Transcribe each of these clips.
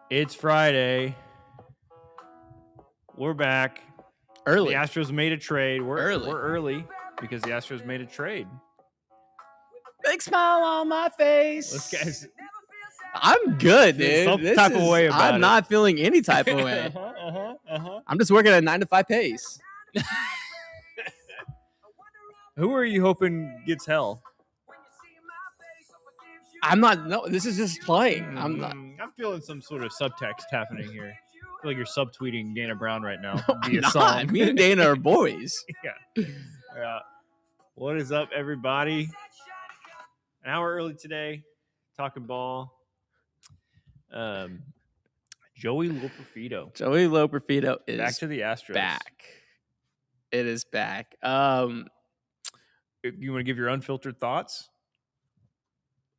It's Friday. We're back. Early. The Astros made a trade. We're Early. early because the Astros made a trade. Big smile on my face. Let's guys. I'm good, dude. Some type of way about I'm it. not feeling any type of way. I'm just working at a 9-to-5 pace. Who are you hoping gets hell? I'm not. No, this is just playing. I'm not. I'm feeling some sort of subtext happening here. I feel like you're subtweeting Dana Brown right now. No, via I'm song. not. Me and Dana are boys. Yeah. What is up, everybody? An hour early today, talking ball. Joey Loperfido. Joey Loperfido is back to the Astros. Back. It is back. If you want to give your unfiltered thoughts?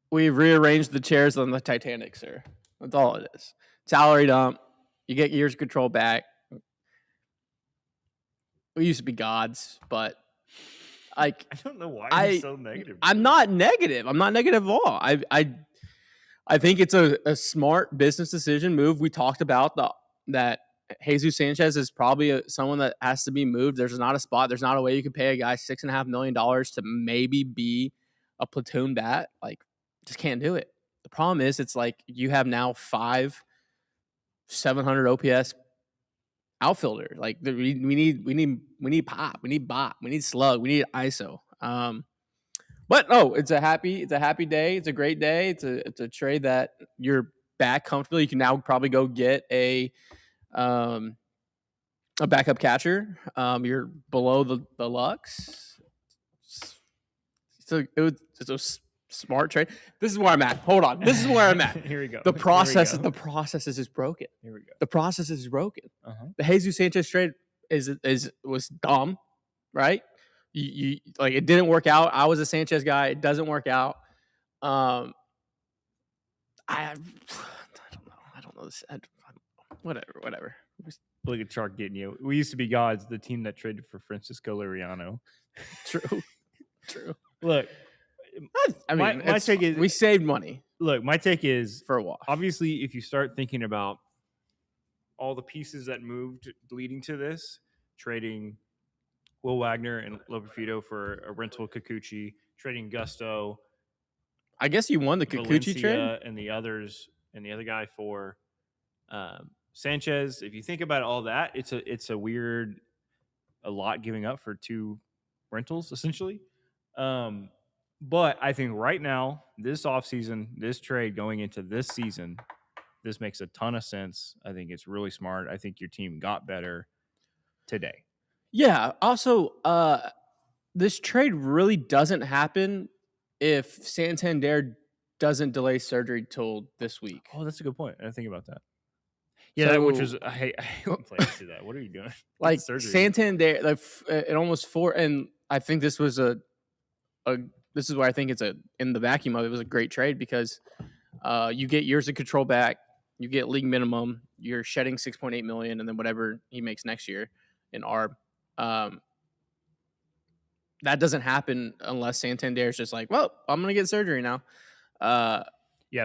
We've rearranged the chairs on the Titanic, sir. That's all it is. Salary dump. You get years of control back. We used to be gods, but I don't know why you're so negative. I'm not negative. I'm not negative at all. I think it's a smart business decision move. We talked about that Jesus Sanchez is probably someone that has to be moved. There's not a spot. There's not a way you can pay a guy $6.5 million to maybe be a platoon bat. Like, just can't do it. The problem is, it's like you have now 5 700 OPS outfielder. Like, we need pop, we need bop, we need slug, we need ISO. But no, it's a happy day. It's a great day. It's a trade that you're back comfortably. You can now probably go get a backup catcher. You're below the Lux. So it's a smart trade. This is where I'm at. Hold on. This is where I'm at. Here we go. The process is just broken. Here we go. The process is broken. Uh-huh. The Jesus Sanchez trade was dumb, right? You like, it didn't work out. I was a Sanchez guy. It doesn't work out. I don't know this. Whatever. Look at Shark getting you. We used to be gods, the team that traded for Francisco Liriano. True. Look, I mean, my take is we saved money. Look, my take is for a while. Obviously, if you start thinking about all the pieces that moved leading to this, trading Will Wagner and Loperfido for a rental Kikuchi, trading Gusto. I guess you won the Kikuchi trade, and the other guy for Sanchez. If you think about all that, it's a weird, a lot giving up for 2 rentals essentially. But I think right now, this offseason, this trade going into this season, this makes a ton of sense. I think it's really smart. I think your team got better today. Yeah. Also, this trade really doesn't happen if Santander doesn't delay surgery till this week. Oh, that's a good point. I didn't think about that. Yeah, so, which is I hate when players do that. What are you doing? Like Santander, like it almost 4, and I think this was this is where I think it's in the vacuum of it was a great trade because you get years of control back, you get league minimum, you're shedding $6.8 million, and then whatever he makes next year in ARB. That doesn't happen unless Santander is just like, well, I'm gonna get surgery now.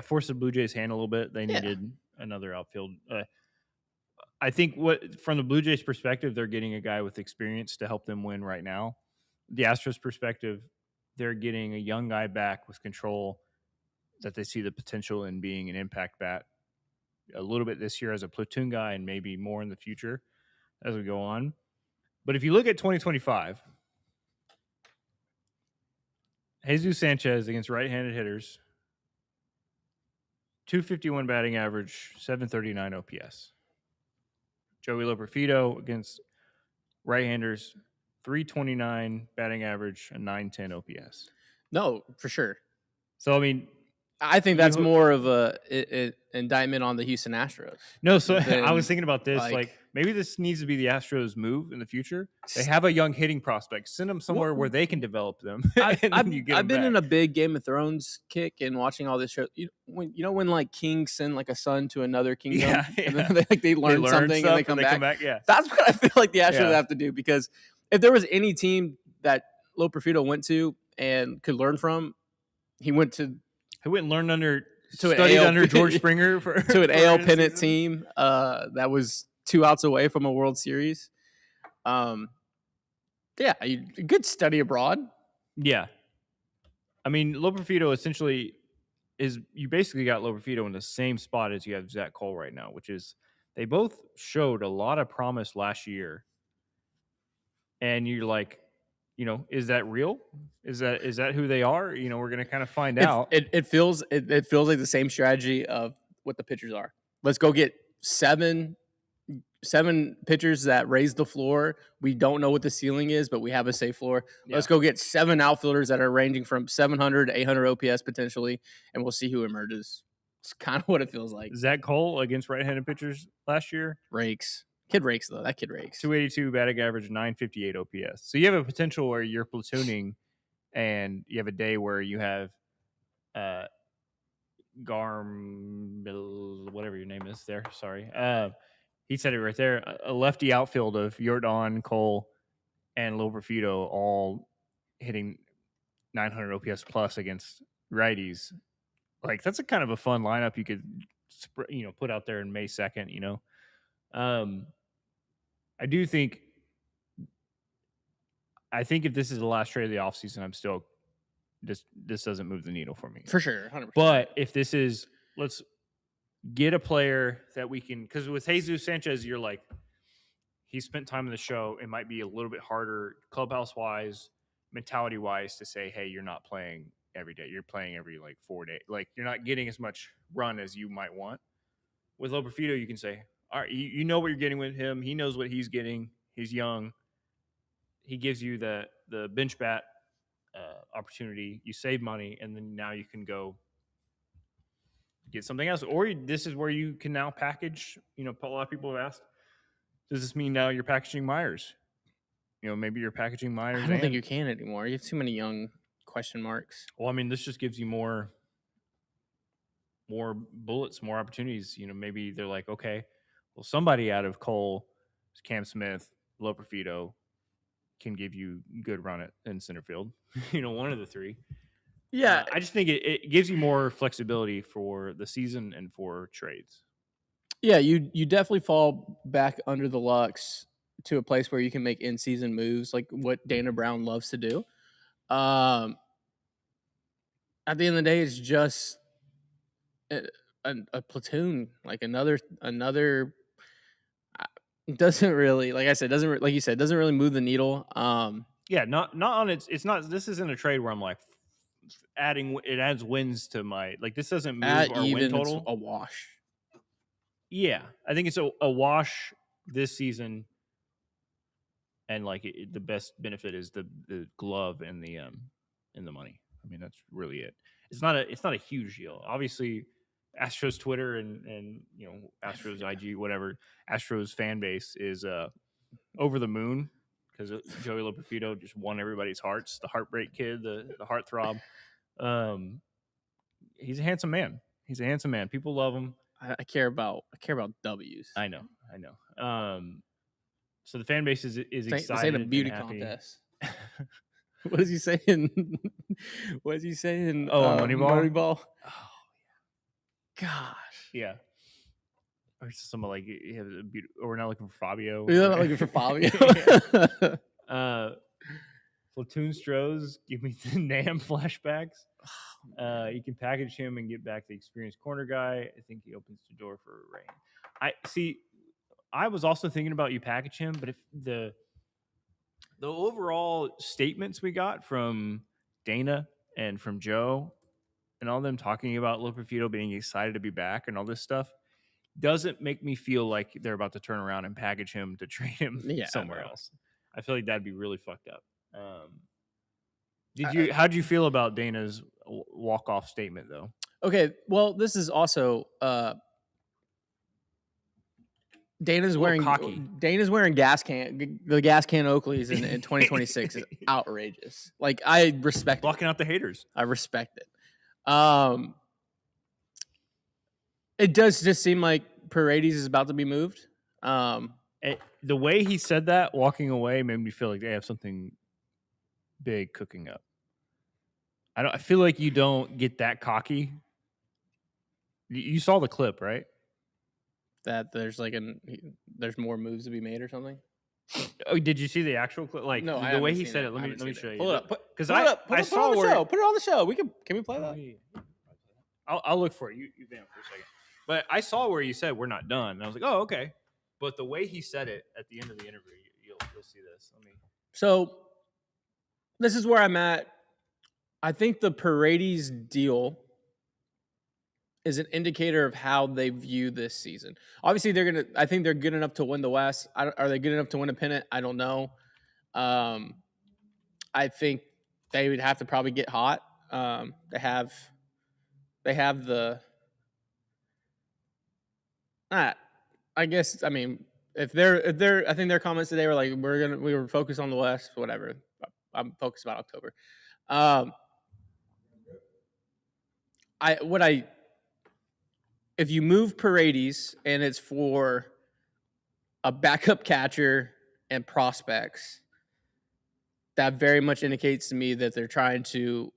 Forced the Blue Jays' hand a little bit. They needed another outfield. I think from the Blue Jays' perspective, they're getting a guy with experience to help them win right now. The Astros' perspective, they're getting a young guy back with control that they see the potential in being an impact bat a little bit this year as a platoon guy and maybe more in the future as we go on. But if you look at 2025, Jesus Sanchez against right-handed hitters, 251 batting average, 739 OPS. Joey Loperfido against right-handers, 329 batting average, a 910 OPS. No, for sure. So, I mean, I think that's more of a indictment on the Houston Astros. No, so I was thinking about this. Like maybe this needs to be the Astros' move in the future. They have a young hitting prospect. Send them somewhere where they can develop them. I've been in a big Game of Thrones kick and watching all this show. When like kings send like a son to another kingdom, and then they learn something and they come back. Yeah, that's what I feel like the Astros have to do, because if there was any team that Loperfido went to and could learn from, he went and learned under studied under George Springer to an AL pennant team that was 2 outs away from a World Series. Yeah, good study abroad. Yeah. I mean, Loperfido essentially you basically got Loperfido in the same spot as you have Zach Cole right now, which is they both showed a lot of promise last year. And you're like, is that real? Is that who they are? We're going to kind of find out. It feels like the same strategy of what the pitchers are. Let's go get seven pitchers that raise the floor. We don't know what the ceiling is, but we have a safe floor. Yeah. Let's go get 7 outfielders that are ranging from 700 to 800 OPS potentially, and we'll see who emerges. It's kind of what it feels like. Zach Cole against right-handed pitchers last year? Rakes. Kid rakes, though. That kid rakes. 282 batting average, 958 OPS. So you have a potential where you're platooning, and you have a day where you have whatever your name is there. Sorry. He said it right there. A lefty outfield of Yordan, Cole, and Loperfido all hitting 900 OPS plus against righties. Like, that's a kind of a fun lineup you could, put out there in May 2nd, I do think if this is the last trade of the offseason, I'm still this doesn't move the needle for me. For sure, 100%. But if this is, let's get a player that we can, because with Jesus Sanchez, you're like, he spent time in the show. It might be a little bit harder clubhouse-wise, mentality-wise to say, hey, you're not playing every day. You're playing every 4 days. Like, you're not getting as much run as you might want. With Loperfido, you can say, all right, you know what you're getting with him. He knows what he's getting. He's young. He gives you the bench bat opportunity. You save money, and then now you can go get something else. Or this is where you can now package. A lot of people have asked, does this mean now you're packaging Myers? Maybe you're packaging Myers. I don't think you can anymore. You have too many young question marks. Well, I mean, this just gives you more bullets, more opportunities. Maybe they're like, okay, well, somebody out of Cole, Cam Smith, Loperfido can give you good run in center field. One of the three. Yeah. I just think it gives you more flexibility for the season and for trades. Yeah, you definitely fall back under the Lux to a place where you can make in-season moves like what Dana Brown loves to do. At the end of the day, it's just a platoon, like another. Doesn't really, like I said, like you said, doesn't really move the needle. Yeah, not on it's not. This isn't a trade where I'm like it adds wins to my this doesn't move our win total. It's a wash. Yeah, I think it's a wash this season, and the best benefit is the glove and the money. I mean, that's really it. It's not a huge deal. Obviously, Astros Twitter and Astros IG, whatever, Astros fan base is over the moon because Joey Loperfido just won everybody's hearts. The heartbreak kid, the heartthrob. He's a handsome man. People love him. I care about W's. I know. So the fan base is excited. This ain't a beauty contest. What is he saying? Oh, Moneyball. Oh, gosh. Yeah. Or someone we're not looking for Fabio. We're not looking for Fabio. Platoon Strohs, give me the Nam flashbacks. You can package him and get back the experienced corner guy. I think he opens the door for Rain. I was also thinking about you package him, but if the overall statements we got from Dana and from Joe and all them talking about Loperfido being excited to be back and all this stuff doesn't make me feel like they're about to turn around and package him to trade him somewhere else. I feel like that'd be really fucked up. How'd you feel about Dana's walk-off statement, though? Okay, well, this is also Dana's wearing cocky. Dana's wearing the gas can Oakleys in 2026 is outrageous. Like, I respect blocking out the haters. I respect it. It does just seem like Paredes is about to be moved. The way he said that, walking away, made me feel like they have something big cooking up. I feel like you don't get that cocky You saw the clip, right? That there's there's more moves to be made or something. Oh, did you see the actual clip? Like No, the way he said it. Let me show you. Pull it up. Because Pull it up. I saw put it on the where show. Put it on the show. Can we play that? I'll look for it. You vamp for a second. But I saw where you said we're not done. And I was like, oh, okay. But the way he said it at the end of the interview, you'll see this. So this is where I'm at. I think the Paredes deal is an indicator of how they view this season. Obviously, I think they're good enough to win the West. Are they good enough to win a pennant? I don't know. I think they would have to probably get hot. They have the. I guess. I mean, if they're, I think their comments today were like, we were focused on the West, whatever. I'm focused about October. If you move Paredes and it's for a backup catcher and prospects, that very much indicates to me that they're trying to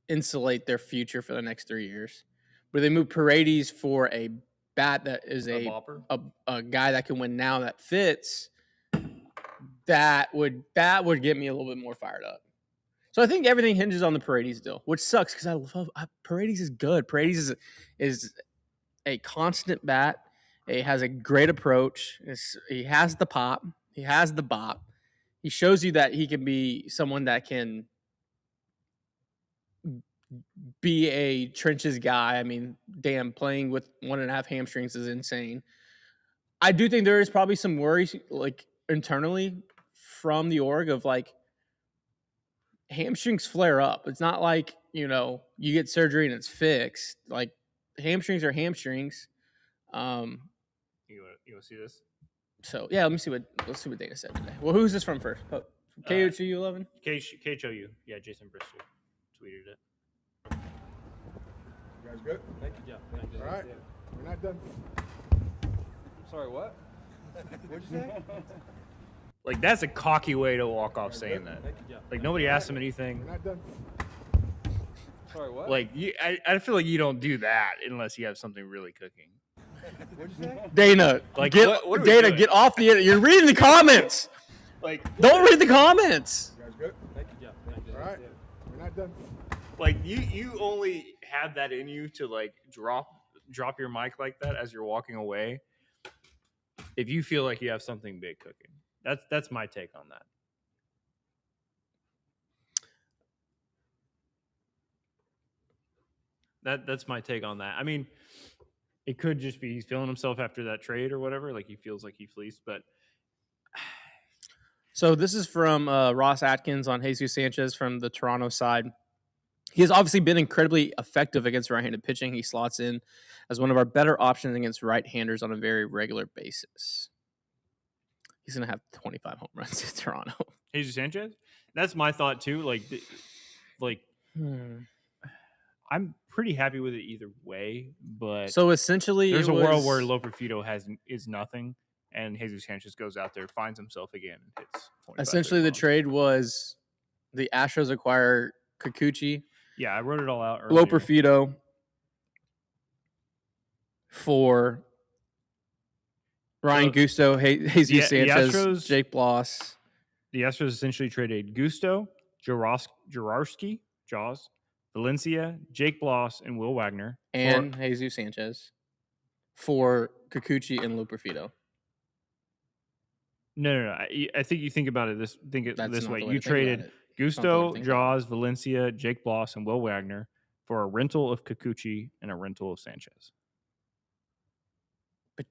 insulate their future for the next 3 years. But they move Paredes for a bat that is a guy that can win now that fits. That would get me a little bit more fired up. So I think everything hinges on the Paredes deal, which sucks because I love Paredes is good. Paredes is a constant bat. He has a great approach. He has the pop. He has the bop. He shows you that he can be someone that can be a trenches guy. I mean, damn, playing with 1.5 hamstrings is insane. I do think there is probably some worries like internally from the org of like hamstrings flare up. It's not like, you get surgery and it's fixed. Like hamstrings are hamstrings. You want to see this? So yeah, let's see what Dana said today. Well, who's this from first? KHU11? KHOU. Yeah, Jason Bristol tweeted it. You guys good? Thank you. Yeah. Thank you. All right. We're not done. Sorry, what? What'd you say? Like, that's a cocky way to walk off saying that. Like, nobody asked him anything. We're not done. Sorry, what? Like, I feel like you don't do that unless you have something really cooking. What'd you say? Dana, Like, what Dana, get off the internet. You're reading the comments. Like, don't read the comments. You guys good? Thank you. Yeah. Thank you. All right. We're not done. Like, you only have that in you to, like, drop your mic like that as you're walking away if you feel like you have something big cooking. That's my take on that. That's my take on that. I mean, it could just be he's feeling himself after that trade or whatever. Like, he feels like he fleeced, but. So this is from Ross Atkins on Jesus Sanchez from the Toronto side. He has obviously been incredibly effective against right-handed pitching. He slots in as one of our better options against right-handers on a very regular basis. He's going to have 25 home runs in Toronto. Jesus Sanchez? That's my thought, too. I'm pretty happy with it either way, but so essentially there's a world where Loperfido is nothing, and Jesus Sanchez goes out there, finds himself again, and hits 25. Essentially, the trade was the Astros acquire Kikuchi. Yeah, I wrote it all out earlier. Loperfido for Ryan Gusto, Jesus Sanchez, Jake Bloss. The Astros essentially traded Gusto, Jaworski, Jaws, Valencia, Jake Bloss, and Will Wagner. And Jesus Sanchez for Kikuchi and Loperfido. No. I think you think about it this way. You traded Gusto, Jaws, Valencia, Jake Bloss, and Will Wagner for a rental of Kikuchi and a rental of Sanchez. But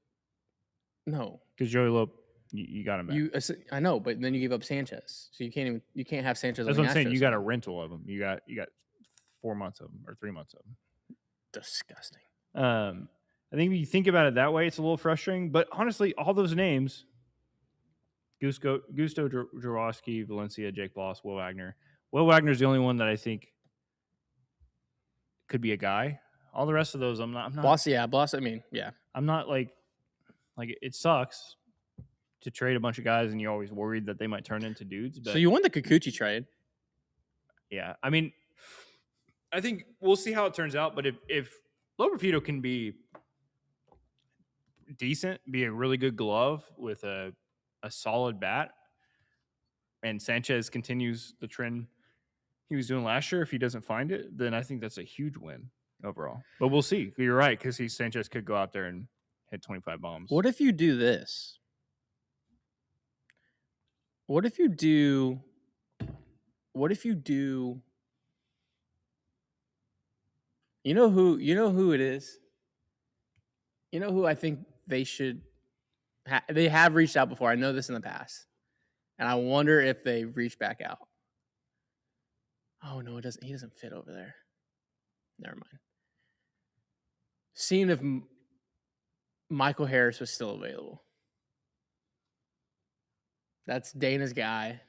no, because Joey Lope, you got him back. I know, but then you gave up Sanchez, so you can't have Sanchez. That's what I'm saying. You got a rental of him. You got 4 months of them or 3 months of them. Disgusting. I think if you think about it that way, it's a little frustrating. But honestly, all those names, Gusto, Jaworski, Valencia, Jake Bloss, Will Wagner. Will Wagner's the only one that I think could be a guy. All the rest of those, I'm not. Bloss, yeah, Bloss. I mean, yeah. I'm not like it sucks to trade a bunch of guys, and you're always worried that they might turn into dudes. But so you won the Kikuchi trade. Yeah, I mean, I think we'll see how it turns out. But if Loperfido can be decent, be a really good glove with a solid bat, and Sanchez continues the trend he was doing last year. If he doesn't find it, then I think that's a huge win overall. But we'll see. You're right, because Sanchez could go out there and hit 25 bombs. What if you do this? What if you do? You know who it is? You know who I think they should they have reached out before. I know this in the past. And I wonder if they reach back out. Oh no, he doesn't fit over there. Never mind. Seeing if Michael Harris was still available. That's Dana's guy.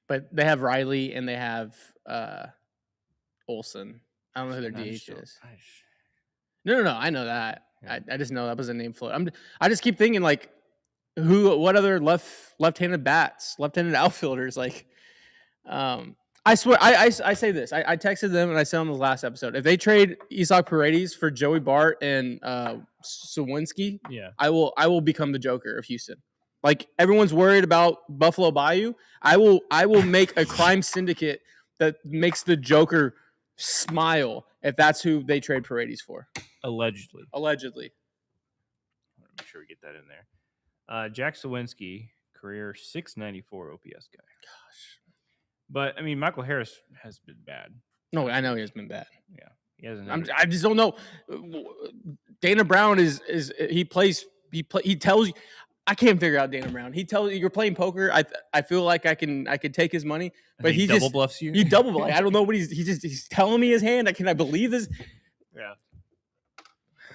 But they have Riley and they have Olsen. I don't know who their DH is. No. I know that. Yeah. I just know that was a name float. I just keep thinking like, what other left-handed bats, left-handed outfielders like? I swear, I say this. I texted them and I said on the last episode, if they trade Isaac Paredes for Joey Bart and Sawinski, yeah, I will become the Joker of Houston. Like everyone's worried about Buffalo Bayou. I will make a crime syndicate that makes the Joker smile if that's who they trade Paredes for. Allegedly. I want to make sure we get that in there. Jack Sawinski, career 694 OPS guy. Gosh. But I mean, Michael Harris has been bad. No, I know he has been bad. Yeah, he hasn't. I just don't know. Dana Brown he tells you. I can't figure out Dana Brown. He tells you you're playing poker. I feel like I can take his money, but he double bluffs you. He double bluffs. I don't know what he's telling me his hand. Can I believe this? Yeah.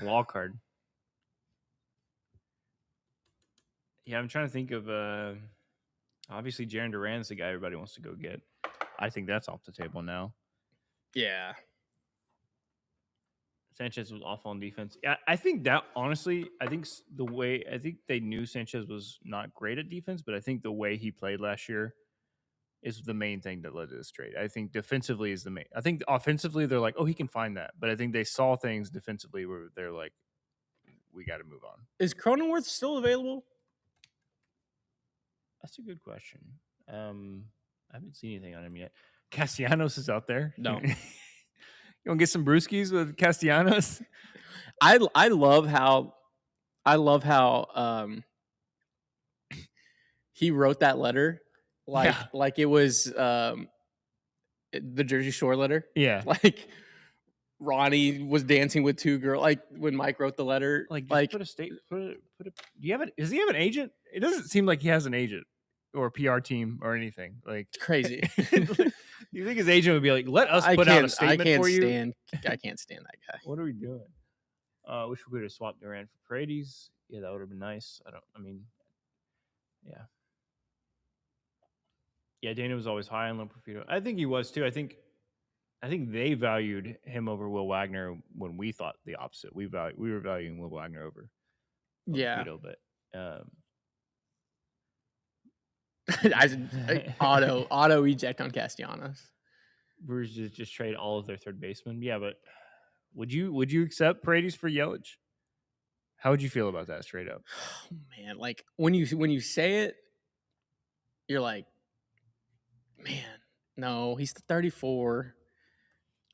Wall card. Yeah, I'm trying to think of. Obviously, Jarren Duran's the guy everybody wants to go get. I think that's off the table now. Yeah. Sanchez was awful on defense. Yeah, I think that honestly, I think they knew Sanchez was not great at defense, but I think the way he played last year is the main thing that led to this trade. I think defensively is the main. I think offensively they're like, oh, he can find that, but I think they saw things defensively where they're like, we got to move on. Is Cronenworth still available? That's a good question. I haven't seen anything on him yet. Castellanos is out there. No. You want to get some brewskis with Castellanos? I love how he wrote that letter like it was the Jersey Shore letter. Yeah. Like Ronnie was dancing with two girls. Like when Mike wrote the letter. Like put a state. Do you have it? Does he have an agent? It doesn't seem like he has an agent or a PR team or anything. Like it's crazy. You think his agent would be like, "Let us put out a statement for you"? I can't stand that guy. What are we doing? Wish we could have swapped Duran for Paredes. Yeah, that would have been nice. Yeah, Dana was always high on Loperfido. I think he was too. I think they valued him over Will Wagner when we thought the opposite. We were valuing Will Wagner over Loperfido, but auto eject on Castellanos. Brewers just trade all of their third basemen. Yeah, but would you accept Paredes for Yelich? How would you feel about that straight up? Oh, man, like when you say it, you're like, man, no, he's 34.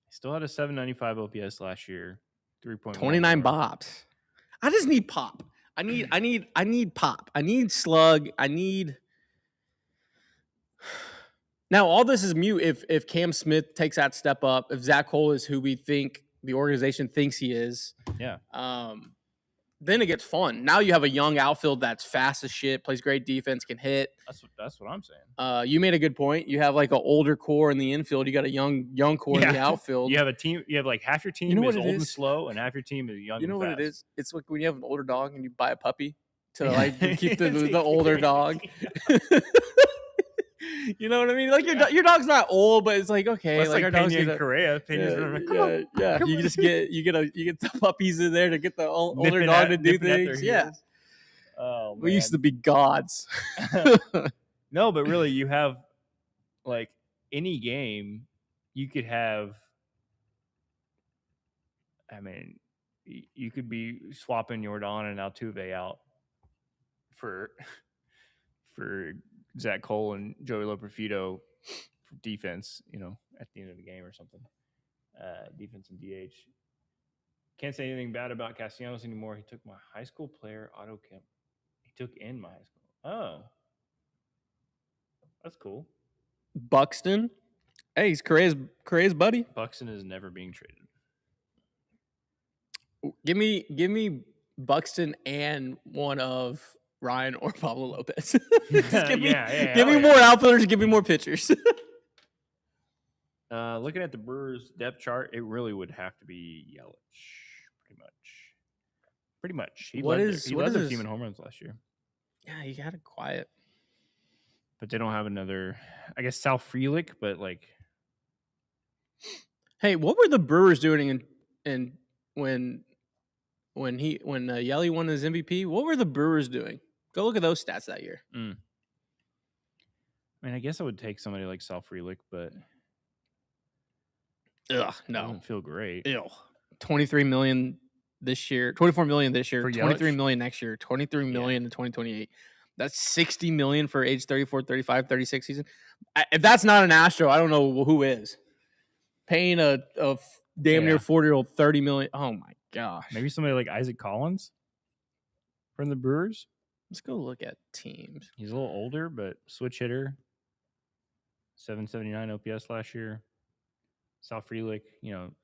Still had a 795 OPS last year, 3.1 29 bops. I just need pop. I need pop. I need slug. I need. Now all this is mute if Cam Smith takes that step up. If Zach Cole is who we think the organization thinks he is. Yeah. Then it gets fun. Now you have a young outfield that's fast as shit, plays great defense, can hit. That's what I'm saying. You made a good point. You have like an older core in the infield. You got a young core in the outfield. You have a team. You have like half your team is old and slow, and half your team is young. You know and what fast. it is? It's like when you have an older dog and you buy a puppy to like keep the older dog. You know what I mean? Like your dog's not old, but it's like okay, well, like our dog's in Korea. Yeah. You just get the puppies in there to get the older dog to do things. Yeah. Oh, man. We used to be gods. No, but really, you have like any game, you could have. I mean, you could be swapping Jordan and Altuve out for Zach Cole and Joey Loperfido for defense, at the end of the game or something. Defense and DH. Can't say anything bad about Castellanos anymore. He took my high school player, Otto Kemp. He took in my high school. Oh. That's cool. Buxton. Hey, he's Correa's buddy. Buxton is never being traded. Give me Buxton and one of Ryan or Pablo Lopez. Just give me more outfielders, give me more pitchers. Looking at the Brewers depth chart, it really would have to be Yelich, pretty much. He led their team in home runs last year. Yeah, you got it quiet. But they don't have another, I guess, Sal Frelick, but like. Hey, what were the Brewers doing in when Yelly won his MVP? What were the Brewers doing? Go look at those stats that year. I mean, I guess I would take somebody like Sal Frelick, but no, doesn't feel great. Ew. $23 million this year, $24 million this year, For $23 Yelich? million next year, $23 million in 2028. That's $60 million for age 34, 35, 36 season. If that's not an Astro, I don't know who is. Paying a damn near 40-year-old $30 million. Oh my gosh. Maybe somebody like Isaac Collins from the Brewers. Let's go look at teams. He's a little older, but switch hitter. 779 OPS last year. Sal Frelick,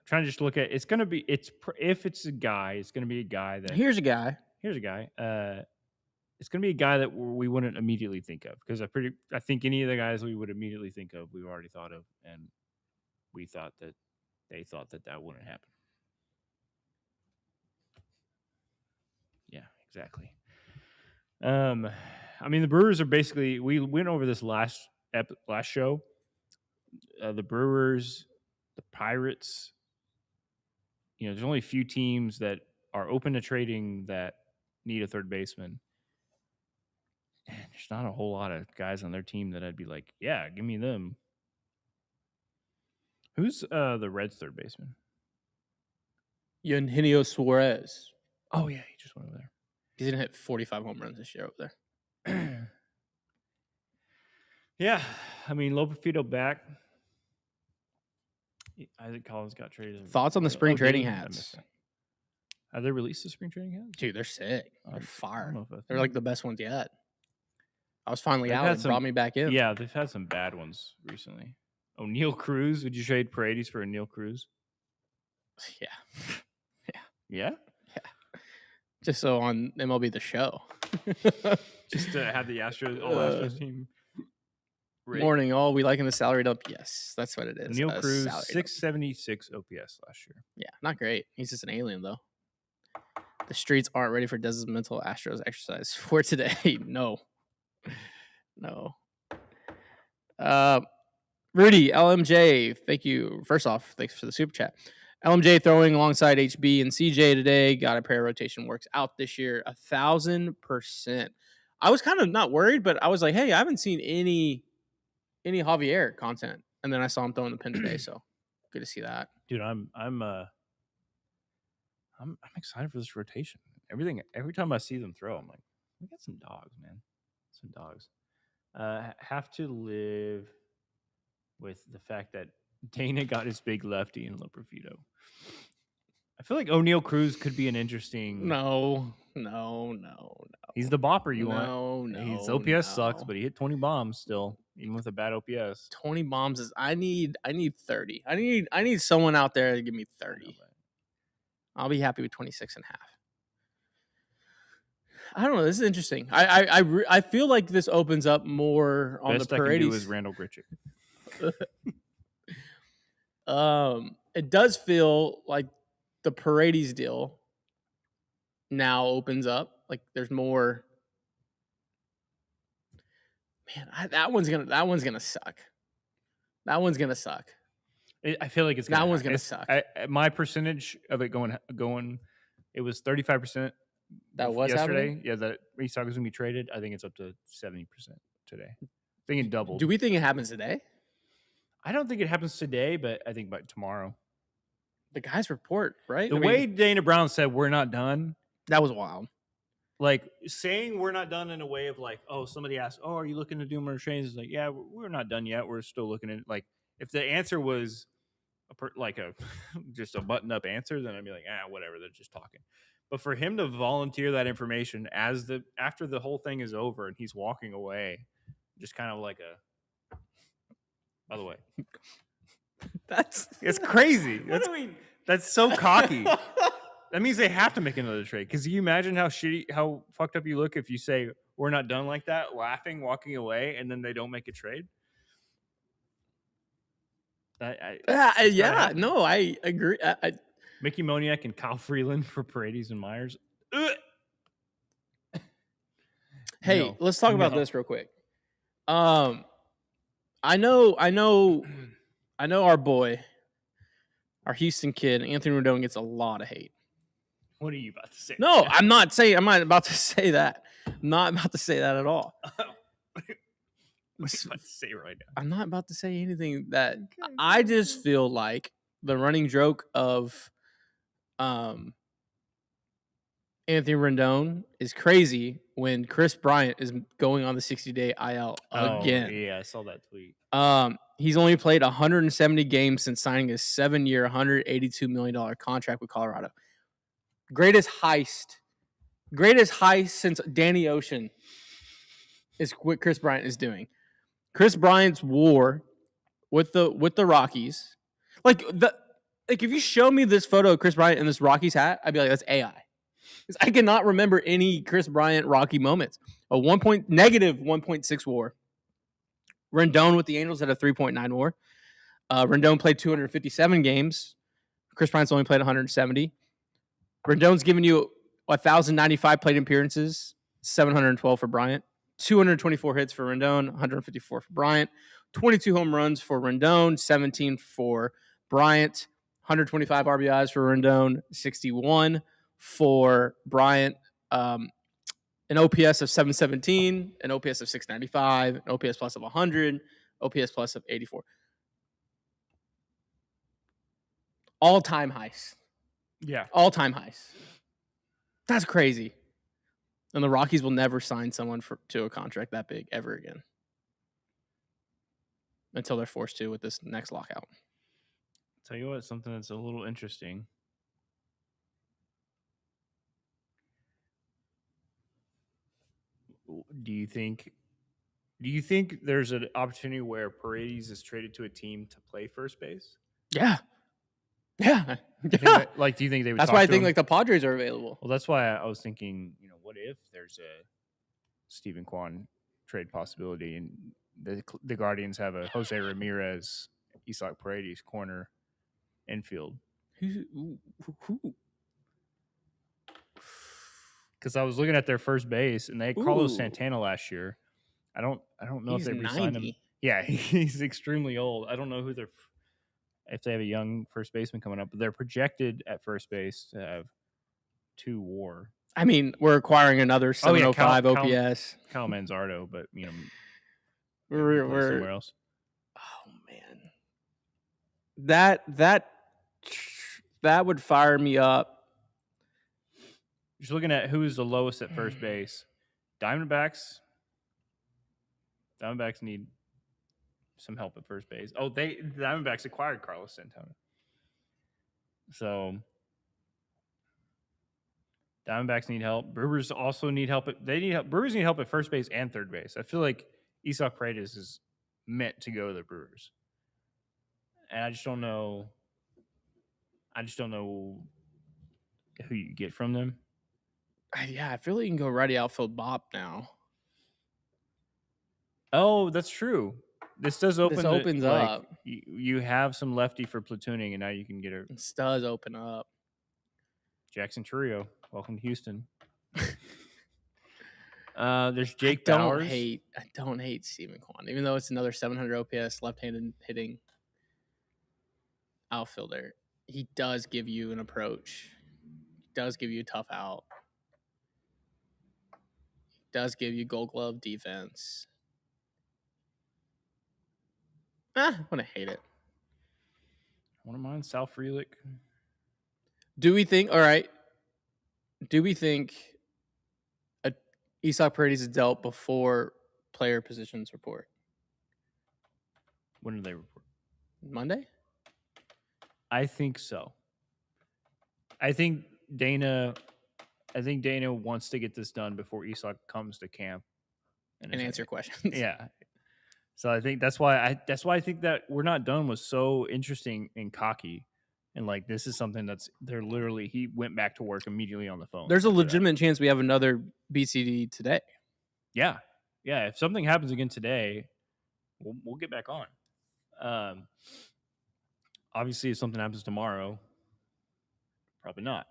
trying to just look at if it's a guy, it's going to be a guy that Here's a guy. It's going to be a guy that we wouldn't immediately think of, because I think any of the guys we would immediately think of, we've already thought of, and we thought that they thought that wouldn't happen. Yeah, exactly. I mean, the Brewers are basically, we went over this last show. The Brewers, the Pirates, there's only a few teams that are open to trading that need a third baseman. And there's not a whole lot of guys on their team that I'd be like, yeah, give me them. Who's the Reds' third baseman? Eugenio Suarez. Oh, yeah, he just went over there. He's going to hit 45 home runs this year over there. Yeah, I mean, Loperfido back. Isaac Collins got traded. Thoughts on the spring trading hats? Have they released the spring training hats? Dude, they're sick. They're fire. They're They're like the best ones yet. I was finally out and brought me back in. Yeah, they've had some bad ones recently. O'Neal Cruz. Would you trade Paredes for O'Neal Cruz? Yeah. Yeah? Just so on MLB The Show. Just to have the Astros team. Rigged. Morning, all. We liking the salary dump? Yes, that's what it is. O'Neal Cruz, 676 OPS last year. Yeah, not great. He's just an alien, though. The streets aren't ready for Dez's mental Astros exercise for today. No. Rudy, LMJ, thank you. First off, thanks for the super chat. LMJ throwing alongside HB and CJ today. Got a pair rotation works out this year 1,000%. I was kind of not worried, but I was like, hey, I haven't seen any Javier content, and then I saw him throwing the pin today, so good to see that. Dude, I'm excited for this rotation. Every time I see them throw, I'm like, we got some dogs, man. Some dogs. Have to live with the fact that Dana got his big lefty in Loperfido. I feel like O'Neal Cruz could be an interesting. No. He's the bopper you want. His OPS sucks, but he hit 20 bombs still, even with a bad OPS. 20 bombs is. I need 30. I need someone out there to give me 30. I'll be happy with 26 and a half. I don't know. This is interesting. I feel like this opens up more on Best the I can Paredes. do is Randall Grichuk. It does feel like the Paredes deal now opens up. Like there's more. Man, that one's gonna suck. That one's gonna suck. I feel like that one's gonna suck. My percentage of it going. It was 35%. That was yesterday. Happening? Yeah, that Restock was gonna be traded. I think it's up to 70% today. I think it doubled. Do we think it happens today? I don't think it happens today, but I think by tomorrow. the guys report, right? The I mean, way Dana Brown said we're not done, that was wild. like saying we're not done in a way of like, oh, somebody asked, oh, are you looking to do more trades? It's like, yeah, we're not done yet. We're still looking at like if the answer was like a just a button up answer, then I'd be like, whatever, they're just talking. But for him to volunteer that information after the whole thing is over and he's walking away, just kind of like a, by the way, it's crazy. That's so cocky. That means they have to make another trade. Because you imagine how fucked up you look if you say we're not done like that, laughing, walking away, and then they don't make a trade. No, I agree. Mickey Moniak and Kyle Freeland for Paredes and Myers. Hey, let's talk about this real quick. I know our boy, our Houston kid, Anthony Rendon, gets a lot of hate. What are you about to say? No, I'm not about to say that. I'm not about to say that at all. What are you about to say right now? I'm not about to say anything that I just feel like the running joke of Anthony Rendon is crazy when Chris Bryant is going on the 60-day IL again. Oh, yeah, I saw that tweet. He's only played 170 games since signing his 7-year, $182 million contract with Colorado. Greatest heist since Danny Ocean is what Chris Bryant is doing. Chris Bryant's war with the Rockies, like if you show me this photo of Chris Bryant in this Rockies hat, I'd be like, that's AI. Because I cannot remember any Chris Bryant Rocky moments. A negative 1.6 WAR. Rendon with the Angels had a 3.9 WAR. Rendon played 257 games. Chris Bryant's only played 170. Rendon's given you 1,095 plate appearances, 712 for Bryant, 224 hits for Rendon, 154 for Bryant, 22 home runs for Rendon, 17 for Bryant, 125 RBIs for Rendon, 61 for Bryant, an OPS of 717, an OPS of 695, an OPS plus of 100, OPS plus of 84. All-time highs. Yeah. All-time highs. That's crazy. And the Rockies will never sign someone to a contract that big ever again. Until they're forced to with this next lockout. Tell you what, something that's a little interesting. Do you think there's an opportunity where Paredes is traded to a team to play first base? Yeah. Yeah. Do you think they would? That's why I think like the Padres are available. Well, that's why I was thinking, what if there's a Stephen Kwan trade possibility and the Guardians have a Jose Ramirez, Isaac Paredes corner infield? Who? Because I was looking at their first base and they had Carlos Santana last year. I don't know if they re-signed him. Yeah, he's extremely old. I don't know if they have a young first baseman coming up, but they're projected at first base to have 2 WAR. I mean, we're acquiring another 705 OPS. Kyle Manzardo, but we're somewhere else. Oh man, that would fire me up. Just looking at who's the lowest at first base, Diamondbacks need some help at first base. Oh, the Diamondbacks acquired Carlos Santana. So Diamondbacks need help. Brewers also need help. Brewers need help at first base and third base. I feel like Isaac Paredes is meant to go to the Brewers. And I just don't know who you get from them. Yeah, I feel like you can go righty outfield Bob now. Oh, that's true. This opens up. You have some lefty for platooning, and now you can get a. This does open up. Jackson Chourio, welcome to Houston. There's Jake Bowers. I don't hate Stephen Kwan, even though it's another 700 OPS left-handed hitting outfielder. He does give you an approach. He does give you a tough out. He does give you Gold Glove defense. I'm gonna hate it. I wouldn't mind Sal Frelick. Do we think? All right. Do we think Isak Paredes is dealt before player positions report When do they report? Monday? I think so. I think Dana wants to get this done before Isak comes to camp And answer questions. Yeah. So I think that's why I think that we're not done was so interesting and cocky. And like this is something they're literally he went back to work immediately on the phone. There's a after that. legitimate chance we have another BTD today. Yeah. Yeah. If something happens again today, we'll get back on. Obviously if something happens tomorrow, probably not.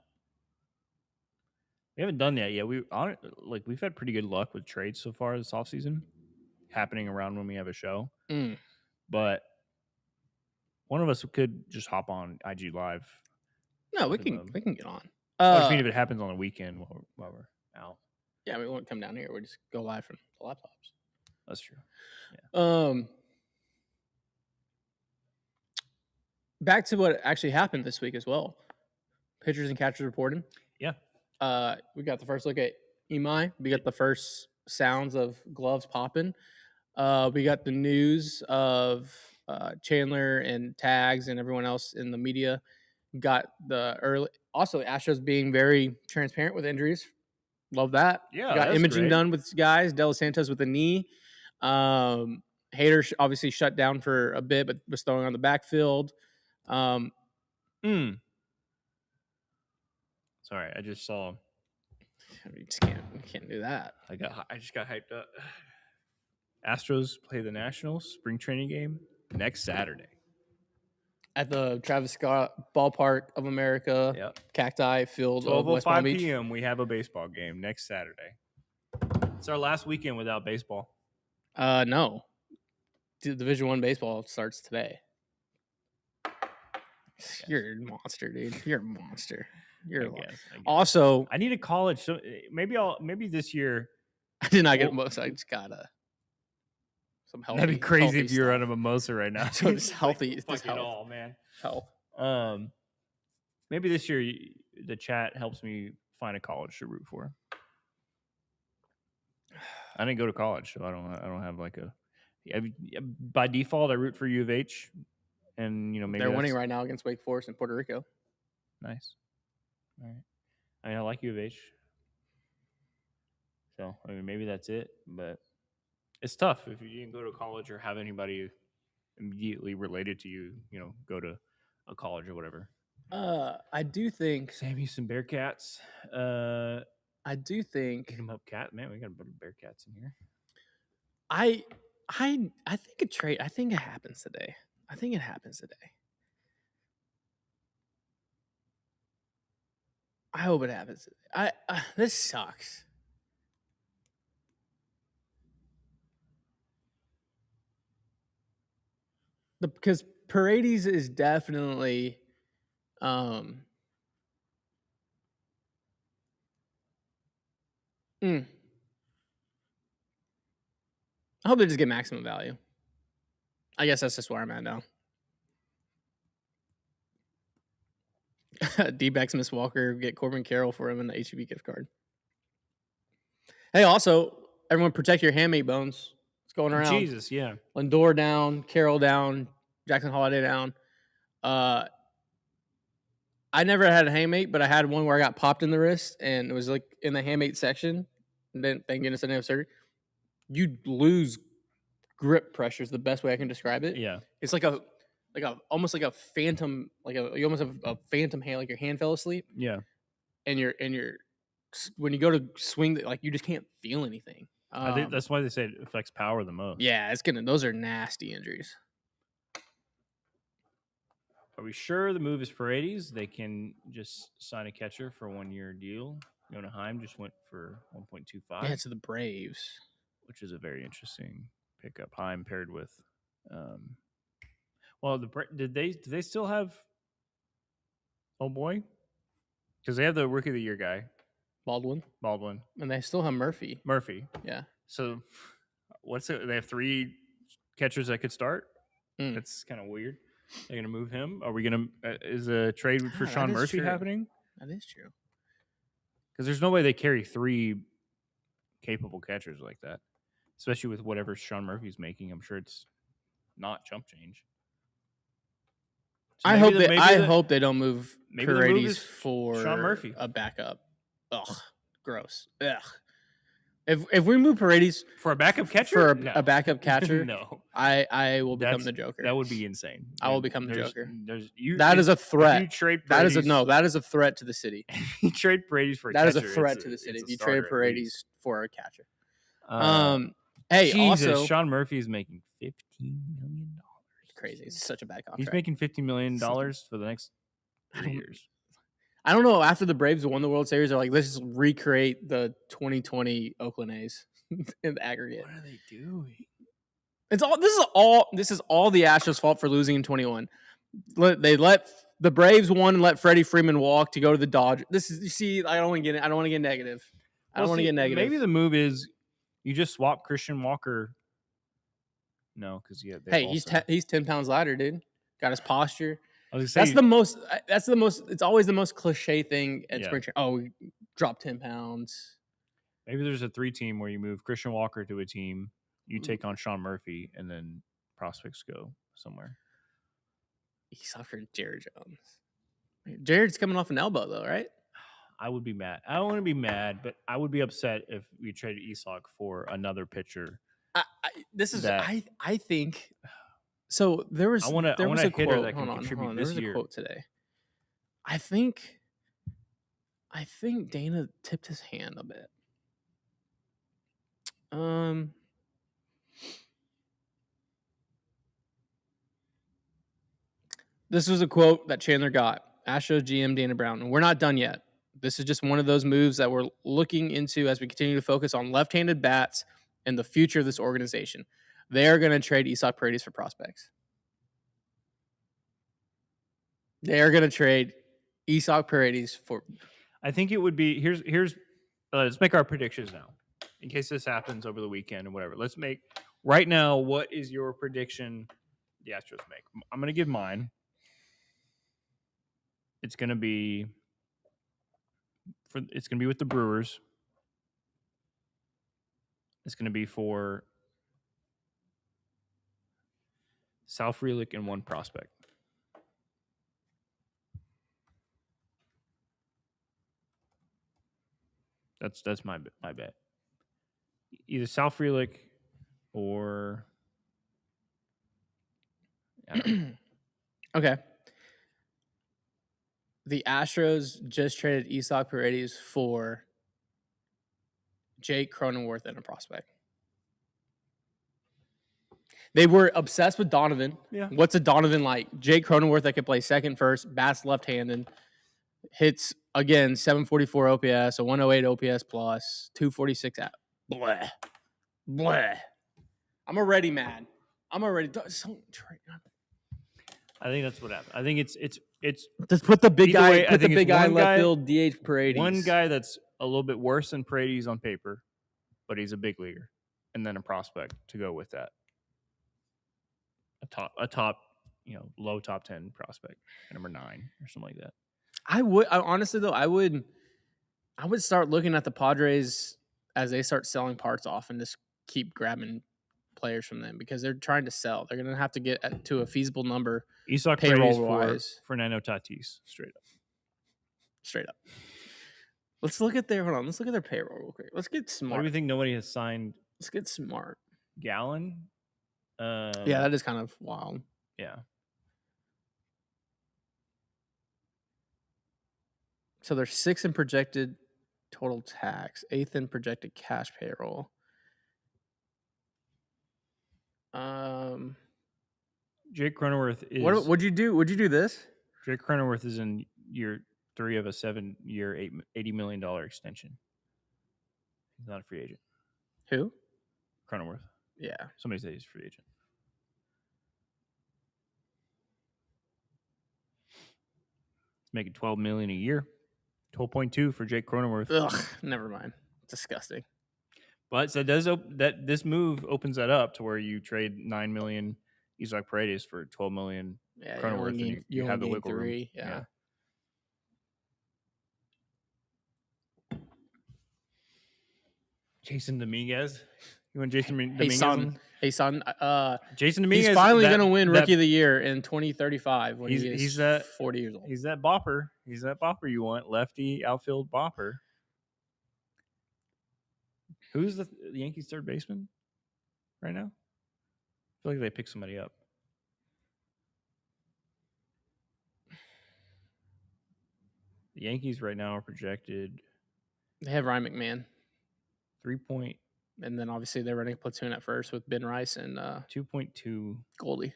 We haven't done that yet. We've had pretty good luck with trades so far this offseason, happening around when we have a show. But one of us could just hop on IG Live. No, we can get on. I just mean if it happens on the weekend while we're out. Yeah, we won't come down here. We'll just go live from the laptops. That's true. Yeah. Back to what actually happened this week as well. Pitchers and catchers reporting. Yeah. We got the first look at Imai. We got the first sounds of gloves popping. We got the news of Chandler and Tags and everyone else in the media. Got the early. Also, Astros being very transparent with injuries. Love that. Yeah, got that's imaging great. done with guys. De Los Santos with a knee. Hader obviously shut down for a bit, but was throwing on the backfield. Sorry, I just saw. You just can't do that. I just got hyped up. Astros play the Nationals spring training game next Saturday At the Travis Scott Ballpark of America, Yep. Cacti Field of West Palm 12:05 Beach. p.m. We have a baseball game next Saturday. It's our last weekend without baseball. No, Division I baseball starts today. You're a monster, dude. You're a monster. I guess. Also, I need a college. So maybe this year. I did not get most. I just got some healthy. That'd be crazy healthy if you were stuff. on a mimosa right now. So it's healthy. It's Fuck just it health. all, man. Health. Maybe this year the chat helps me find a college to root for. I didn't go to college, so I don't have like a. By default, I root for U of H, and maybe They're winning right now against Wake Forest in Puerto Rico. Nice. All right. I mean, I like U of H. So, I mean, maybe that's it. But it's tough if you didn't go to college or have anybody immediately related to you, go to a college or whatever. I do think Sam Houston Bearcats. I do think Pick 'em up, cat. Man, we got a bunch of Bearcats in here. I think a trade. I think it happens today. I hope it happens today. This sucks. Because Paredes is definitely I hope they just get maximum value. I guess that's just where I'm at now. D-backs Miss Walker, get Corbin Carroll for him in the HEB gift card. Hey, also, everyone protect your handmade bones. It's going around. Jesus, yeah. Lindor down, Carroll down, Jackson Holiday down. I never had a handmate, but I had one where I got popped in the wrist, and it was like in the handmate section. And then, thank goodness I didn't have surgery. You lose grip pressure is the best way I can describe it. Yeah. It's like almost like a phantom, you almost have a phantom hand, like your hand fell asleep. Yeah. And you're when you go to swing, like you just can't feel anything. I think that's why they say it affects power the most. Yeah, those are nasty injuries. Are we sure the move is Paredes? They can just sign a catcher for a 1-year deal. Yona Heim just went for 1.25. Yeah, to the Braves, which is a very interesting pickup. Heim paired with, did they still have? Oh boy, because they have the Rookie of the Year guy, Baldwin, and they still have Murphy. Yeah. So, what's it? They have 3 catchers that could start. That's kind of weird. They're gonna move him. Are we gonna? Is a trade for Sean Murphy happening? That is true. Because there's no way they carry 3 capable catchers like that, especially with whatever Sean Murphy's making. I'm sure it's not chump change. So I maybe hope they don't move maybe the move Paredes is for Sean Murphy. a backup. Ugh, gross. Ugh. If we move Paredes for a backup catcher, for No. a backup catcher, no, I will become the Joker. That would be insane. I will become the There's- Joker. That is a threat. If you trade That Paredes, is a threat to the city. you trade Paredes for a That is catcher, a threat to the city. it's If a you trade starter at least. Paredes for a catcher. Hey, Jesus, also Sean Murphy is making $15 million. crazy. It's such a bad contract. He's making $50 million for the next I 3 don't- years. I don't know. After the Braves won the World Series, they're like, let's just recreate the 2020 Oakland A's in the aggregate. What are they doing? This is all the Astros' fault for losing in 21. They let the Braves won and let Freddie Freeman walk to go to the Dodgers. I don't want to get negative. I don't want to get negative. Maybe the move is you just swap Christian Walker. No, because he's 10 pounds lighter, dude. Got his posture. I was gonna say, That's the most. It's always the most cliche thing at Yeah. spring training. Oh, we dropped 10 pounds. maybe there's a 3-team where you move Christian Walker to a team, you take on Sean Murphy, and then prospects go somewhere. He's offered Jared Jones. Jared's coming off an elbow though, right? I would be mad. I don't want to be mad, but I would be upset if we traded Isak for another pitcher. I think. So there was I want a a hitter quote. that can contribute There this was a year. quote today. I think Dana tipped his hand a bit. This was a quote that Chandler got. Astros GM Dana Brown. And we're not done yet. This is just one of those moves that we're looking into as we continue to focus on left-handed bats and the future of this organization. They are going to trade Isak Paredes for prospects. They are going to trade Isak Paredes for. I think it would be here's let's make our predictions now, in case this happens over the weekend or whatever. Let's make right now. What is your prediction? The Astros make. I'm going to give mine. It's going to be with the Brewers. It's going to be for Sal Frelick and one prospect. That's my bet. Either Sal Frelick or Okay. The Astros just traded Isak Paredes for Jake Cronenworth and a prospect. They were obsessed with Donovan. Yeah. What's a Donovan like? Jake Cronenworth that could play second, first, bats left-handed, hits again 744 OPS, a 108 OPS plus, 246 out. Bleh. Bleh. I'm already mad. I think that's what happened. I think it's Just put the big Either guy. way, I Put the think big it's guy one in left guy- field. DH Paredes. one guy that's a little bit worse than Paredes on paper, but he's a big leaguer, and then a prospect to go with that. A top, low top 10 prospect, number 9 or something like that. Honestly though, I would start looking at the Padres as they start selling parts off and just keep grabbing players from them because they're trying to sell. They're going to have to get to a feasible number Isak payroll Paredes wise. for Fernando Tatis, straight up. Let's look at their payroll real quick. Let's get Why smart. do we think nobody has signed Let's get smart. Gallon? Yeah, that is kind of wild. Yeah. So they're 6th in projected total tax, 8th in projected cash payroll. Jake Cronenworth is. Would you do? Would you do this? Jake Cronenworth is in year 3 of a 7-year, $80 million extension. He's not a free agent. Who? Cronenworth. Yeah. Somebody said he's a free agent. He's making $12 million a year. 12.2 for Jake Cronenworth. Ugh. Never mind. Disgusting. But so this move opens that up to where you trade $9 million Isak Paredes for $12 million Yeah. Cronenworth, and you have the only gain wiggle room. 3. Yeah. Jason Dominguez. You want Jason Hey, Dominguez? son. Hey, son. Jason Dominguez. He's finally that- going to win that- Rookie of the Year in 2035 when He's- he is he's that- 40 years old. He's that bopper. He's that bopper you want. Lefty outfield bopper. Who's the Yankees third baseman right now? I feel like they picked somebody up. The Yankees right now are projected They have Ryan McMahon. 3.2 And then obviously they're running a platoon at first with Ben Rice and WAR Goldie.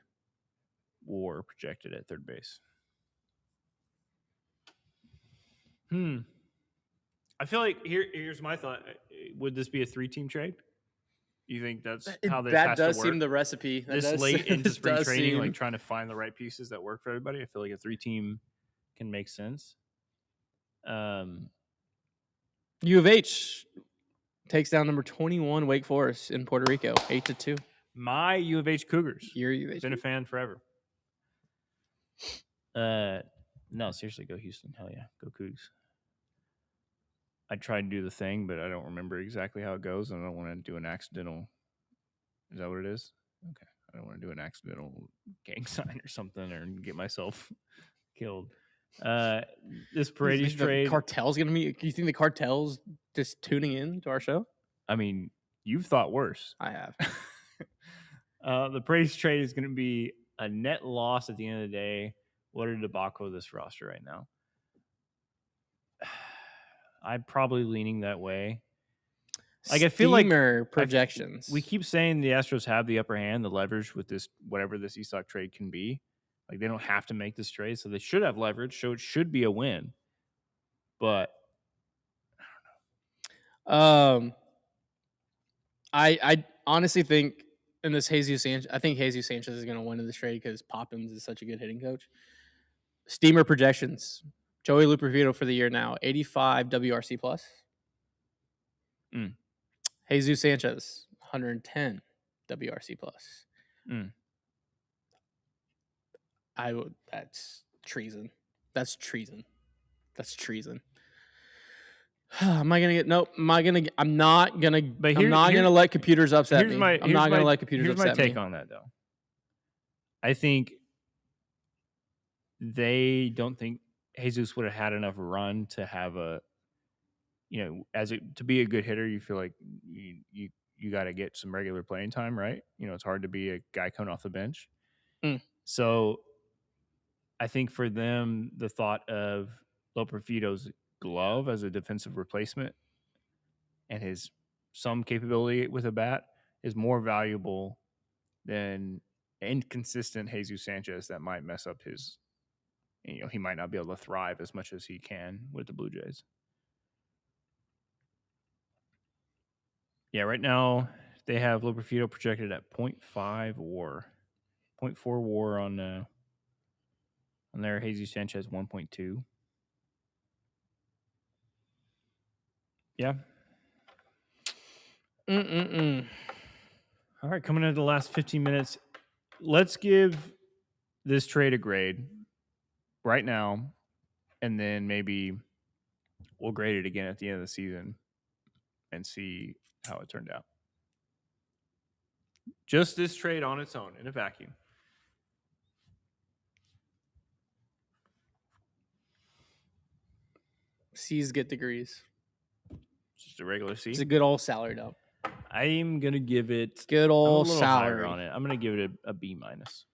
projected at third base. I feel like here's my thought. Would this be a 3-team trade? You think that's how this that has does to work? seem the recipe. This late into this spring does training, seem- like trying to find the right pieces that work for everybody. I feel like a 3-team can make sense. U of H takes down number 21 Wake Forest in Puerto Rico, 8-2. My U of H Cougars. Your U of H. Been a fan forever. No, seriously, go Houston. Hell yeah, go Cougs. I tried to do the thing, but I don't remember exactly how it goes, and I don't want to do an accidental. Is that what it is? Okay, I don't want to do an accidental gang sign or something, or get myself killed. This Paredes The trade. Cartel's gonna be. You think the Cartel's just tuning in to our show? I mean, you've thought worse. I have. The Paredes trade is going to be a net loss at the end of the day. What a debacle of this roster right now. I'm probably leaning that way. Like, I feel like projections. we keep saying the Astros have the upper hand, the leverage with this, whatever this Esoc trade can be. Like, they don't have to make this trade, so they should have leverage. So it should be a win. But I honestly think in this Jesus Sanchez, I think Jesus Sanchez is going to win in this trade because Poppins is such a good hitting coach. Steamer projections: Joey Loperfido for the year now, 85 WRC plus. Jesus Sanchez, 110 WRC plus. That's treason. That's treason. That's treason. Am I gonna get? Nope. I'm not gonna. I'm not gonna let computers upset me. I'm not gonna let computers upset me. Here's my take on that, though. I think they don't think Jesus would have had enough run to have a, to be a good hitter. You feel like you got to get some regular playing time, right? It's hard to be a guy coming off the bench. So I think for them, the thought of Loperfido's glove as a defensive replacement and some capability with a bat is more valuable than inconsistent Jesus Sanchez that might mess up his, he might not be able to thrive as much as he can with the Blue Jays. Yeah, right now they have Loperfido projected at 0.5 WAR, 0.4 WAR on their Jesus Sanchez 1.2. Yeah. All right, coming into the last 15 minutes, let's give this trade a grade right now, and then maybe we'll grade it again at the end of the season and see how it turned out. Just this trade on its own in a vacuum. C's get degrees. Just a regular C. It's a good old salary dump. I'm gonna give it good old a little salary higher on it. I'm gonna give it a B minus.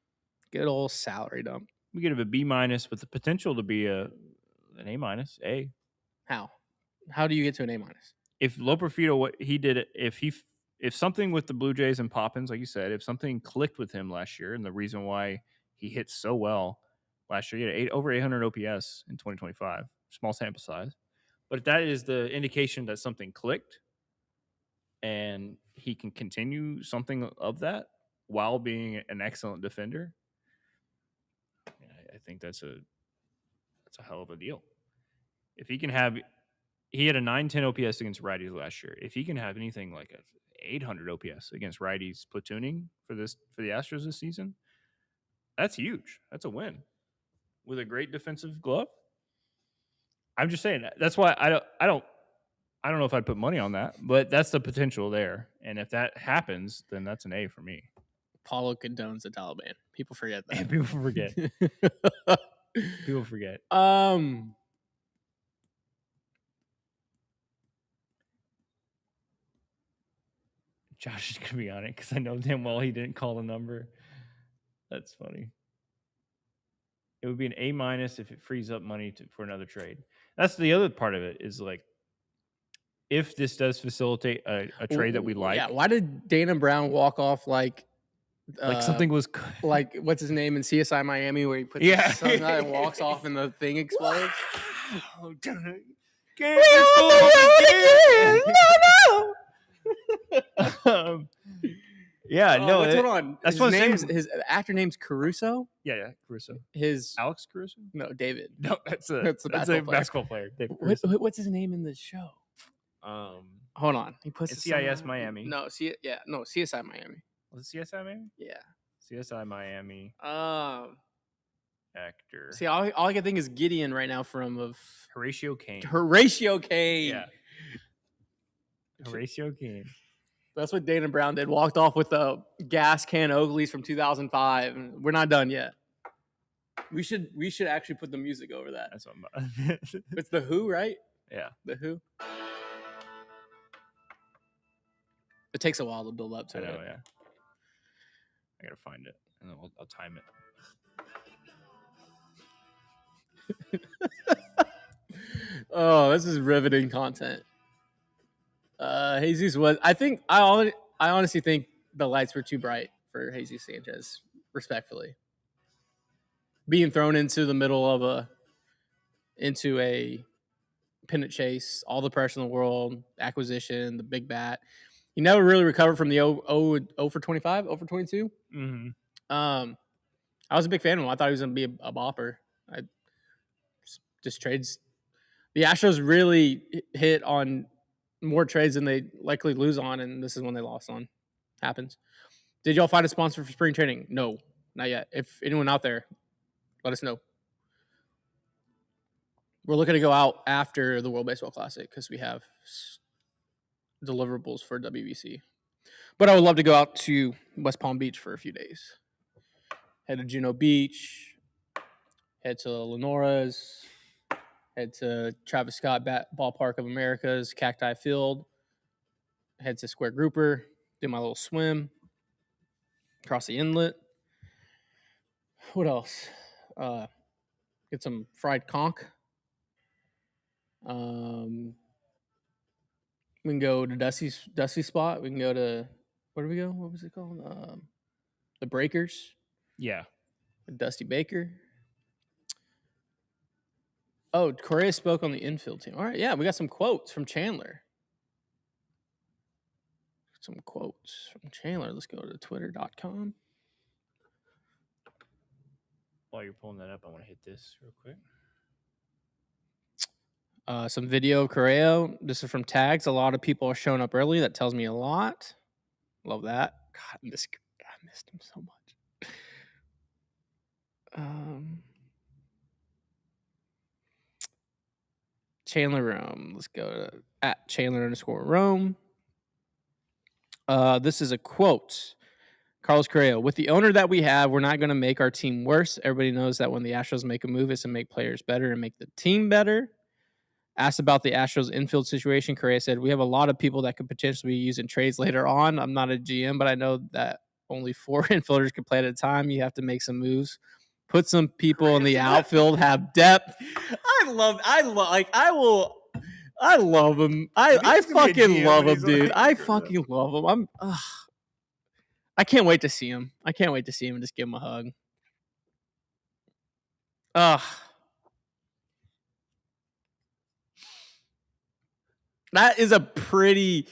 Good old salary dump. We give it a B minus with the potential to be an A minus. A. How? How do you get to an A minus? If Loperfido, what he did, if something with the Blue Jays and Poppins, like you said, if something clicked with him last year, and the reason why he hit so well last year, he had over 800 OPS in 2025, small sample size, but if that is the indication that something clicked, and he can continue something of that while being an excellent defender, I think that's a hell of a deal. If he can have, he had a 910 OPS against righties last year. If he can have anything like a 800 OPS against righties platooning for the Astros this season, that's huge. That's a win with a great defensive glove. I'm just saying that's why I don't I don't know if I'd put money on that, but that's the potential there. And if that happens, then that's an A for me. Paulo condones the Taliban. People forget that. People forget. People forget. Josh is gonna be on it because I know damn well he didn't call the number. That's funny. It would be an A- if it frees up money for another trade. That's the other part of it is like, if this does facilitate a trade that we like. Yeah, why did Dana Brown walk off like Something was like what's his name in CSI Miami where he puts his son out and walks off and the thing explodes? Yeah, no. What's going on? That's His what name's his actor name's Caruso. Yeah, Caruso. His Alex Caruso? no, David. No, that's a basketball player. Dave What's Caruso. his name in the show? Hold on. He puts It's his son CIS out. Miami. No, CSI Miami. Was it CSI Miami? Yeah. CSI Miami actor. See, all I can think is Gideon right now from Horatio Kane. Horatio Kane. Yeah. Horatio Kane. That's what Dana Brown did. Walked off with the gas can Oakleys from 2005. And we're not done yet. We should actually put the music over that. That's what I'm about. It's the Who, right? Yeah. The Who. It takes a while to build up to I know, it. yeah. I gotta find it, and then I'll time it. Oh, this is riveting content. Jesus was. I honestly think the lights were too bright for Jesus Sanchez. Respectfully, being thrown into the middle of into a pennant chase, all the pressure in the world, acquisition, the big bat. He never really recovered from the 0 for 25, 0 for 22. Mm-hmm. I was a big fan of him. I thought he was going to be a bopper. Just trades. The Astros really hit on more trades than they likely lose on, and this is when they lost on. Happens. Did y'all find a sponsor for spring training? No, not yet. If anyone out there, let us know. We're looking to go out after the World Baseball Classic because we have deliverables for WBC. But I would love to go out to West Palm Beach for a few days. Head to Juno Beach, head to Lenora's, head to Travis Scott Ballpark of America's, Cacti Field, head to Square Grouper, do my little swim, across the inlet. What else? Get some fried conch. We can go to Dusty spot. We can go to, where do we go? What was it called? The Breakers. Yeah. Dusty Baker. Oh, Correa spoke on the infield team. All right, yeah, we got some quotes from Chandler. Some quotes from Chandler. Let's go to twitter.com. While you're pulling that up, I want to hit this real quick. Some video of Correa. This is from Tags. A lot of people are showing up early. That tells me a lot. Love that. God, I missed him so much. Chandler Rome. Let's go to at Chandler_Rome. This is a quote. Carlos Correa, with the owner that we have, we're not going to make our team worse. Everybody knows that when the Astros make a move, it's to make players better and make the team better. Asked about the Astros infield situation, Correa said, we have a lot of people that could potentially be used in trades later on. I'm not a GM, but I know that only 4 infielders can play at a time. You have to make some moves. Put some people in the outfield, have depth. I love him. I fucking love him, dude. I fucking love him. I can't wait to see him. I can't wait to see him and just give him a hug. That is a pretty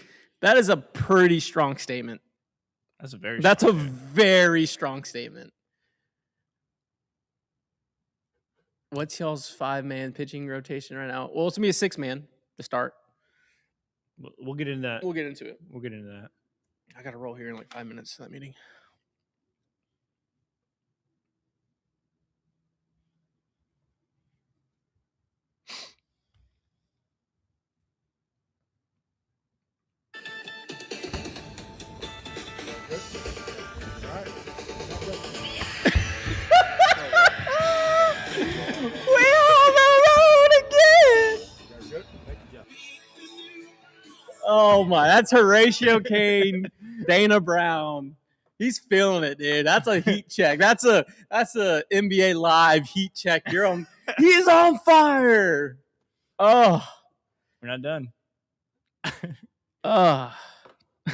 strong statement. That's a very strong statement. What's y'all's 5-man pitching rotation right now? Well, it's going to be a 6-man to start. We'll get into that. We'll get into it. I got to roll here in like 5 minutes to that meeting. Oh my, that's Horatio Kane, Dana Brown. He's feeling it, dude. That's a heat check. That's a NBA Live heat check. He's on fire. Oh, We're not done. a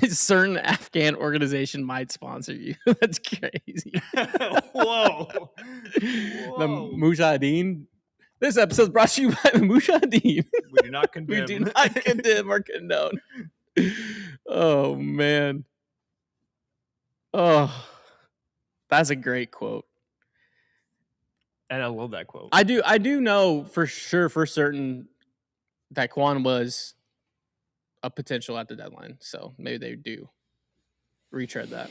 certain Afghan organization might sponsor you. That's crazy. Whoa. The Mujahideen. This episode is brought to you by the Mujahideen. We do not condemn. We do not condemn or condone. Oh man. Oh, that's a great quote. And I love that quote. I do know for certain that Quan was a potential at the deadline. So maybe they do retread that.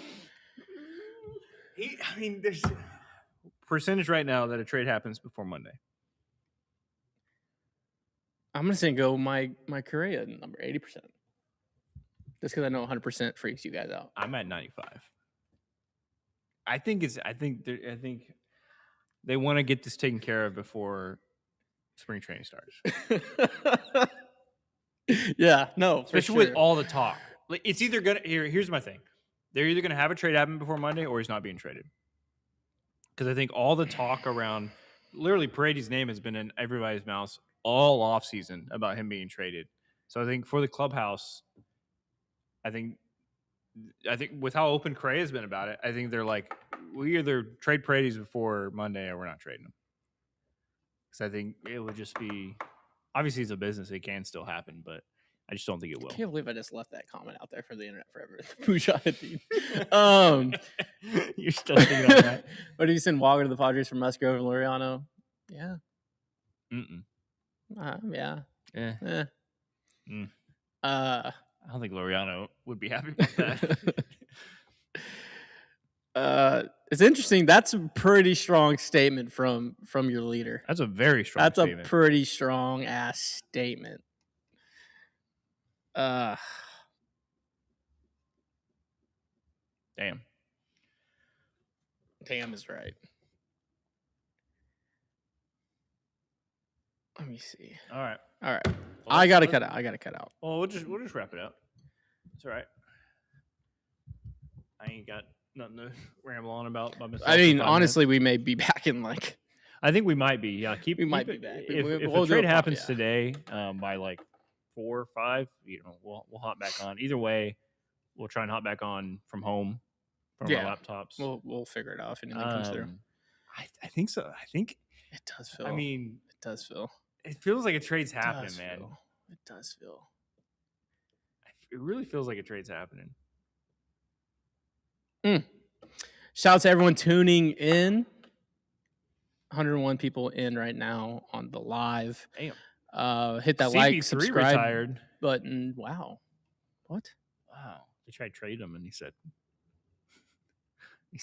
There's percentage right now that a trade happens before Monday. I'm gonna say go my Correa number 80%. Just because I know 100% freaks you guys out. I'm at 95. I think they want to get this taken care of before spring training starts. Yeah, no, Especially with all the talk. Like it's either gonna here's my thing. They're either gonna have a trade happen before Monday or he's not being traded. Because I think all the talk around literally Paredes' name has been in everybody's mouths all offseason about him being traded. So I think for the clubhouse, I think with how open Correa has been about it, I think they're like, we either trade Paredes before Monday or we're not trading him. Because I think it would just be, obviously it's a business, it can still happen, but I just don't think it will. I can't believe I just left that comment out there for the internet forever. Mujahideen. You're still thinking on that? What did you send Walker to the Padres for Musgrove and Laureano? Yeah. Yeah. Yeah. Eh. I don't think Laureano would be happy about that. It's interesting. That's a pretty strong statement from your leader. That's a very strong statement. That's a pretty strong ass statement. Damn. Damn is right. Let me see. All right. Well, I gotta cut out. Well, we'll just wrap it up. It's all right. I ain't got nothing to ramble on about by myself. I mean, honestly, we may be back in like. I think we might be. Yeah, we might be back. If a trade happens today, by like 4 or 5, we'll hop back on. Either way, we'll try and hop back on from home, from our laptops. We'll figure it out if anything comes through. I think so. I think it does feel. I mean, it does feel. It feels like a trade's happening, man. It does feel. It really feels like a trade's happening. Shout out to everyone tuning in. 101 people in right now on the live. Damn. Hit that CP3 like, subscribe retired. button. Wow. What? Wow. They tried to trade him, and he said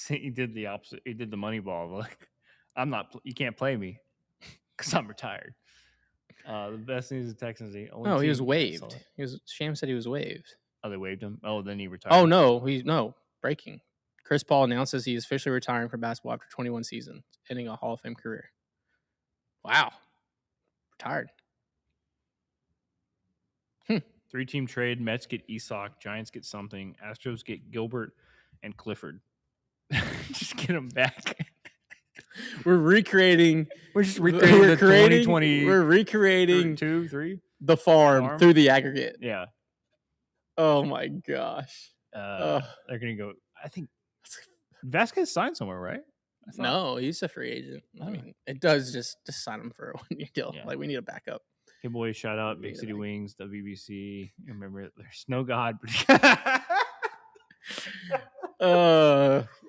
he did the opposite. He did the money ball. Like, you can't play me because I'm retired. The best news of Texans. He was waived. Sham said he was waived. Oh, they waived him. Oh, then he retired. Oh no, breaking. Chris Paul announces he is officially retiring from basketball after 21 seasons, ending a Hall of Fame career. Wow, retired. 3-team trade. Mets get Isak. Giants get something. Astros get Gilbert and Clifford. Just get them back. We're recreating. We're just recreating the 2020. We're recreating 2, 3 the farm through the aggregate. Yeah. Oh my gosh. They're gonna go. I think Vasquez signed somewhere, right? No, he's a free agent. I mean, it does just sign him for a 1-year deal. Yeah. Like, we need a backup. Hey boys, shout out Big City Wings, WBC. Remember, there's no God.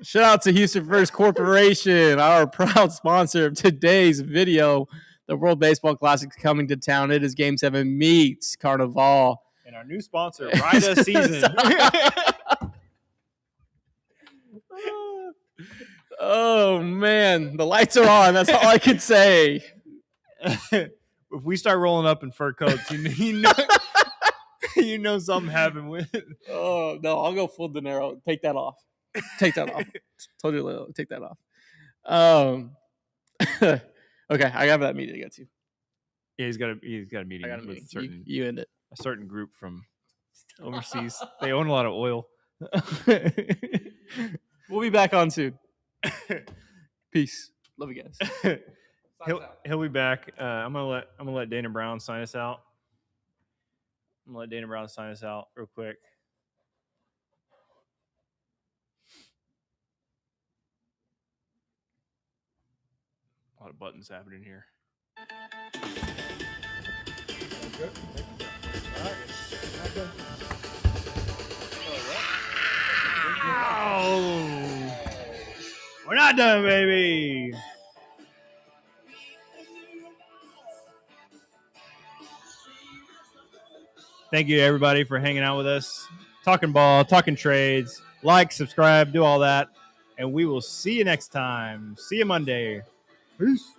Shout out to Houston First Corporation, our proud sponsor of today's video. The World Baseball Classic is coming to town. It is Game 7 meets Carnival. And our new sponsor, Ride Us Season. Oh, man. The lights are on. That's all I can say. If we start rolling up in fur coats, you know something happened with it. Oh, no. I'll go full De Niro. Take that off. Told you, take that off. Okay. I have that meeting to get to. Yeah, he's got a meeting. I got a meeting. With You end it. a certain group from overseas. They own a lot of oil. We'll be back on soon. Peace. Love you guys. He'll be back. I'm gonna let Dana Brown sign us out. I'm gonna let Dana Brown sign us out real quick. A lot of buttons happening here. Good. All right. We're not done. Oh, we're not done, baby. Thank you, everybody, for hanging out with us, talking ball, talking trades. Like, subscribe, do all that, and we will see you next time. See you Monday. Peace.